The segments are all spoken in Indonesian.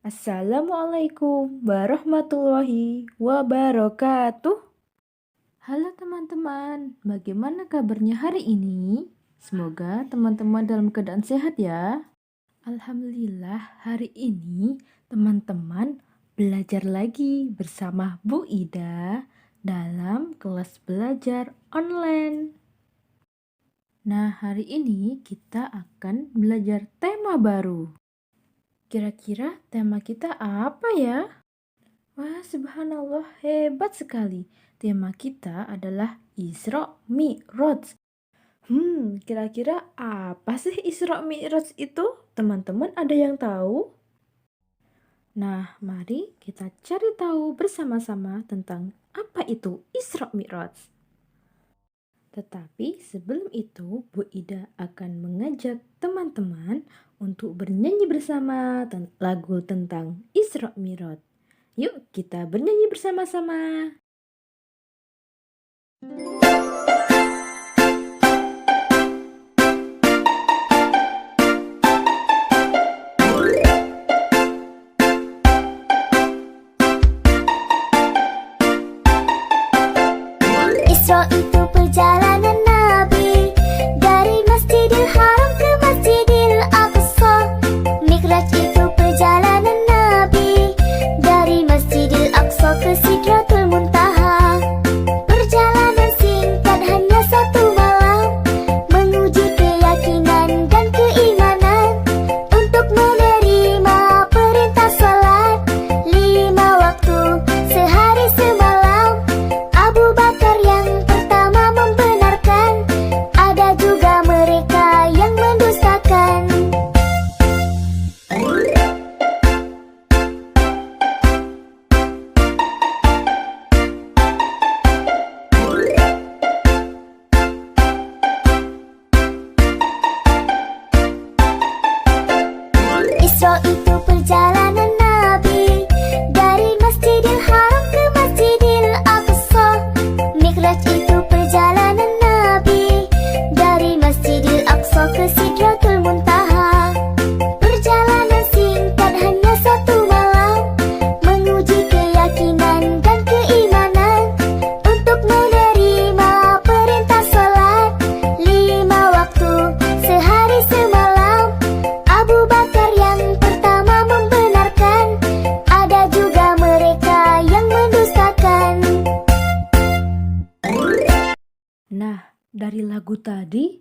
Assalamualaikum warahmatullahi wabarakatuh. Halo teman-teman, bagaimana kabarnya hari ini? Semoga teman-teman dalam keadaan sehat ya. Alhamdulillah, hari ini teman-teman belajar lagi bersama Bu Ida dalam kelas belajar online. Nah, hari ini kita akan belajar tema baru. Kira-kira tema kita apa ya? Wah, subhanallah, hebat sekali. Tema kita adalah Isra Mi'raj. Kira-kira apa sih Isra Mi'raj itu? Teman-teman ada yang tahu? Nah, mari kita cari tahu bersama-sama tentang apa itu Isra Mi'raj. Tetapi sebelum itu, Bu Ida akan mengajak teman-teman untuk bernyanyi bersama lagu tentang Isra Mi'raj. Yuk kita bernyanyi bersama-sama. Isra itu perjalanan Nabi dari Masjidil Haram ke Masjidil Aqsa. Mi'raj itu perjalanan Nabi dari Masjidil Aqsa ke Sidratul Muntaha. Perjalanan singkat hanya satu malam, menguji keyakinan dan keimanan untuk menerima perintah salat 5 waktu sehari semalam. Abu Bakar yang pertama membenarkan, ada juga mereka yang mendustakan. Isra itu perjalanan Nabi dari Masjidil Haram ke Masjidil Aqsa. Mi'raj itu perjalanan Nabi dari Masjidil Aqsa ke Sidratul Muntaha. Perjalanan singkat hanya satu malam, menguji keyakinan dan keimanan untuk menerima perintah salat 5 waktu sehari semalam. Abu Bakar yang pertama membenarkan, ada juga mereka yang mendustakan. Nah, dari lagu tadi,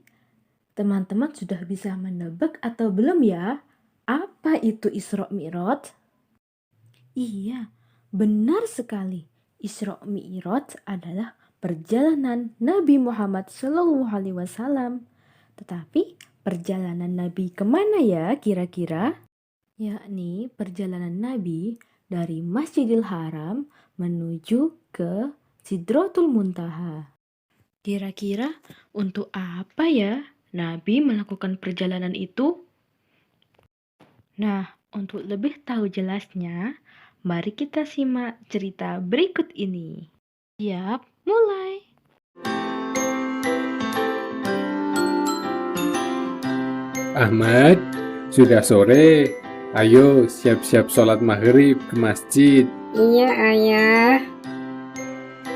teman-teman sudah bisa menebak atau belum ya? Apa itu Isra Mi'raj? Iya, benar sekali. Isra Mi'raj adalah perjalanan Nabi Muhammad SAW. Tetapi perjalanan Nabi kemana ya kira-kira? Yakni perjalanan Nabi dari Masjidil Haram menuju ke Sidratul Muntaha. Kira-kira untuk apa ya Nabi melakukan perjalanan itu? Nah, untuk lebih tahu jelasnya, mari kita simak cerita berikut ini. Siap, mulai! Ahmad, sudah sore. Ayo siap-siap sholat maghrib ke masjid. Iya, Ayah.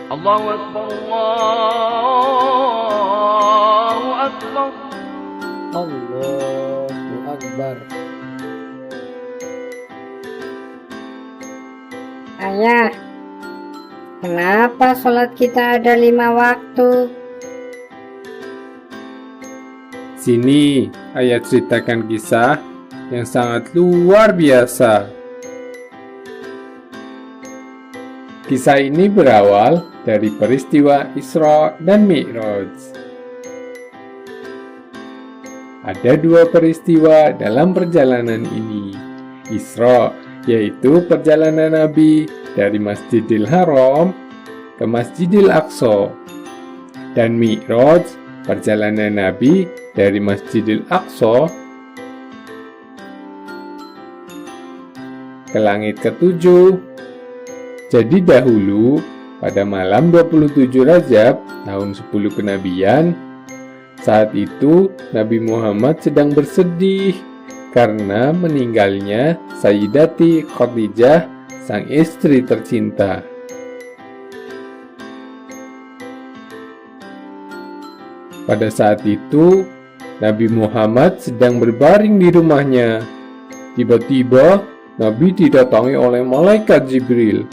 Allahu Akbar, Allahu Akbar. Allahu Akbar. Ayah, kenapa sholat kita ada 5 waktu? Sini, ayah ceritakan kisah yang sangat luar biasa. Kisah ini berawal dari peristiwa Isra dan Mi'raj. Ada 2 peristiwa dalam perjalanan ini. Isra, yaitu perjalanan Nabi dari Masjidil Haram ke Masjidil Aqsa. Dan Mi'raj, perjalanan Nabi dari Masjidil Aqsa ke langit ke-7. Jadi dahulu, pada malam 27 Rajab tahun 10 kenabian, saat itu Nabi Muhammad sedang bersedih karena meninggalnya Sayyidati Khadijah, sang istri tercinta. Pada saat itu, Nabi Muhammad sedang berbaring di rumahnya. Tiba-tiba, Nabi didatangi oleh malaikat Jibril.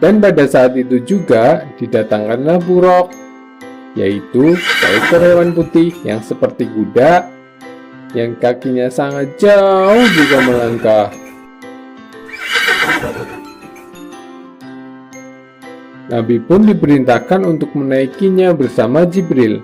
Dan pada saat itu juga didatangkanlah Buraq, yaitu seekor hewan putih yang seperti kuda, yang kakinya sangat jauh juga melangkah. Nabi pun diperintahkan untuk menaikinya bersama Jibril.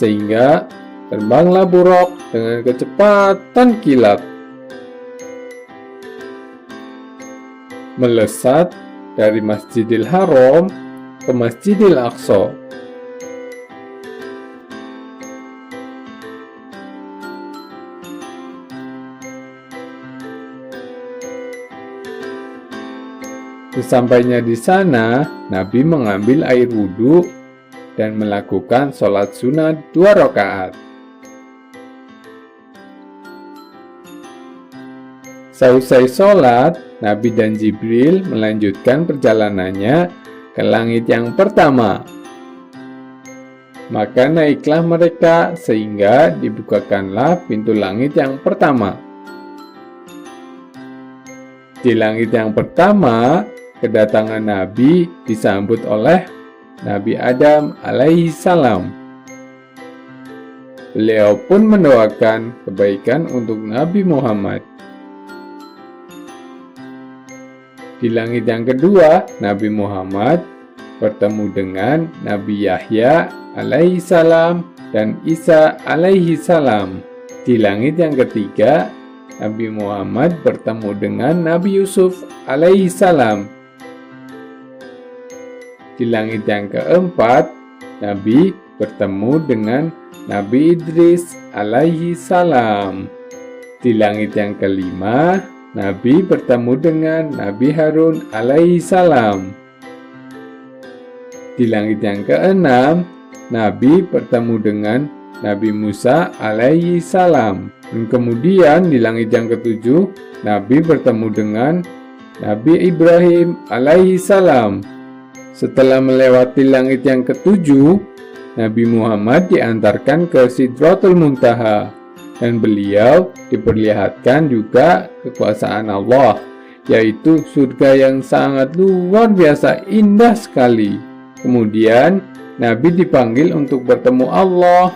Sehingga terbanglah Buraq dengan kecepatan kilat, melesat dari Masjidil Haram ke Masjidil Aqsa. Sesampainya di sana, Nabi mengambil air wudhu dan melakukan sholat sunat 2 rakaat. Seusai sholat, Nabi dan Jibril melanjutkan perjalanannya ke langit yang pertama. Maka naiklah mereka sehingga dibukakanlah pintu langit yang pertama. Di langit yang pertama, kedatangan Nabi disambut oleh Nabi Adam alaihi salam. Beliau pun mendoakan kebaikan untuk Nabi Muhammad. Di langit yang kedua, Nabi Muhammad bertemu dengan Nabi Yahya alaihi salam dan Isa alaihi salam. Di langit yang ketiga, Nabi Muhammad bertemu dengan Nabi Yusuf alaihi salam. Di langit yang keempat, Nabi bertemu dengan Nabi Idris alaihi salam. Di langit yang kelima, Nabi bertemu dengan Nabi Harun alaihi salam. Di langit yang keenam, Nabi bertemu dengan Nabi Musa alaihi salam. Dan kemudian di langit yang ketujuh, Nabi bertemu dengan Nabi Ibrahim alaihi salam. Setelah melewati langit yang ketujuh, Nabi Muhammad diantarkan ke Sidratul Muntaha, dan beliau diperlihatkan juga kekuasaan Allah, yaitu surga yang sangat luar biasa indah sekali. Kemudian Nabi dipanggil untuk bertemu Allah.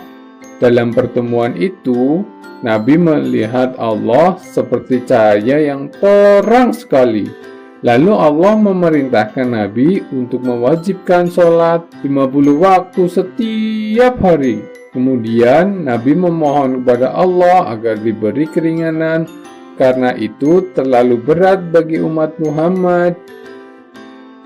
Dalam pertemuan itu, Nabi melihat Allah seperti cahaya yang terang sekali. Lalu Allah memerintahkan Nabi untuk mewajibkan sholat 50 waktu setiap hari. Kemudian Nabi memohon kepada Allah agar diberi keringanan, karena itu terlalu berat bagi umat Muhammad.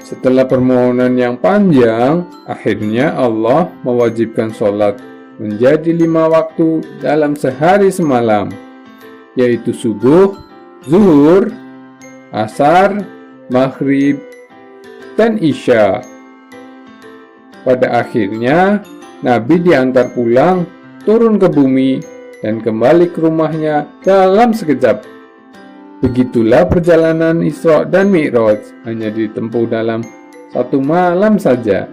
Setelah permohonan yang panjang, akhirnya Allah mewajibkan sholat menjadi 5 waktu dalam sehari semalam, yaitu subuh, zuhur, asar, maghrib, dan isya. Pada akhirnya, Nabi diantar pulang, turun ke bumi, dan kembali ke rumahnya dalam sekejap. Begitulah perjalanan Isra dan Mi'raj, hanya ditempuh dalam 1 malam saja.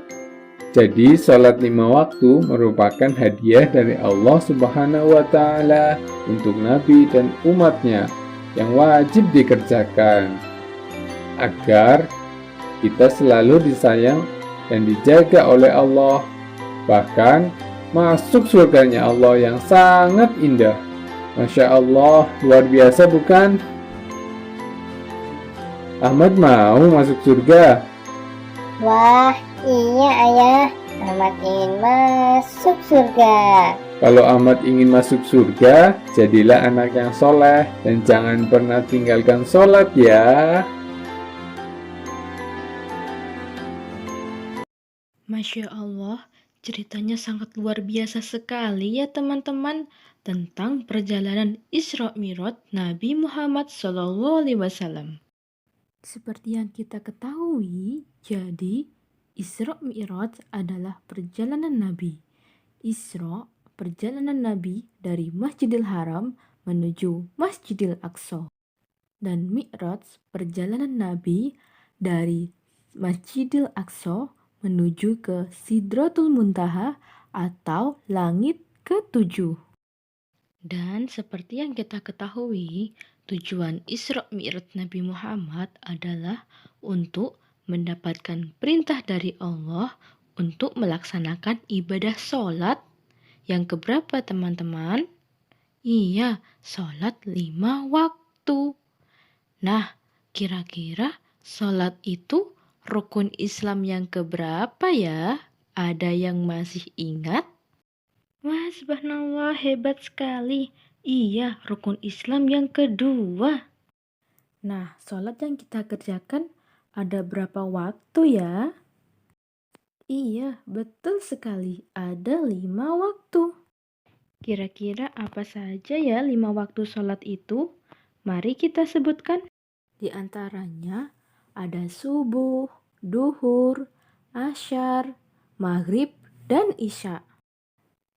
Jadi, sholat 5 waktu merupakan hadiah dari Allah Subhanahu wa Ta'ala untuk Nabi dan umatnya yang wajib dikerjakan, agar kita selalu disayang dan dijaga oleh Allah, bahkan masuk surganya Allah yang sangat indah. Masya Allah, luar biasa bukan? Ahmad mau masuk surga? Wah, iya ayah, Ahmad ingin masuk surga. Kalau Ahmad ingin masuk surga, jadilah anak yang soleh dan jangan pernah tinggalkan sholat ya. Masya Allah, ceritanya sangat luar biasa sekali ya teman-teman tentang perjalanan Isra Mi'raj Nabi Muhammad SAW. Seperti yang kita ketahui, jadi Isra Mi'raj adalah perjalanan Nabi. Isra, perjalanan Nabi dari Masjidil Haram menuju Masjidil Aqsa. Dan Mi'raj, perjalanan Nabi dari Masjidil Aqsa menuju ke Sidratul Muntaha atau langit ketujuh. Dan seperti yang kita ketahui, tujuan Isra Mi'raj Nabi Muhammad adalah untuk mendapatkan perintah dari Allah untuk melaksanakan ibadah sholat. Yang keberapa teman-teman? Iya, sholat 5 waktu. Nah, kira-kira sholat itu rukun Islam yang keberapa ya? Ada yang masih ingat? Wah, subhanallah, hebat sekali. Iya, rukun Islam yang kedua. Nah, sholat yang kita kerjakan ada berapa waktu ya? Iya, betul sekali. Ada 5 waktu. Kira-kira apa saja ya 5 waktu sholat itu? Mari kita sebutkan. Di antaranya ada subuh, duhur, asyar, maghrib, dan isya.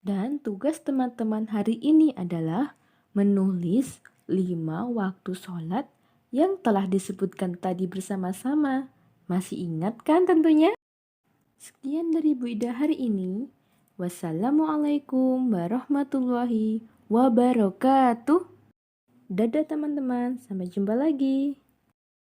Dan tugas teman-teman hari ini adalah menulis 5 waktu sholat yang telah disebutkan tadi bersama-sama. Masih ingat kan tentunya? Sekian dari Bu Ida hari ini. Wassalamualaikum warahmatullahi wabarakatuh. Dadah teman-teman, sampai jumpa lagi.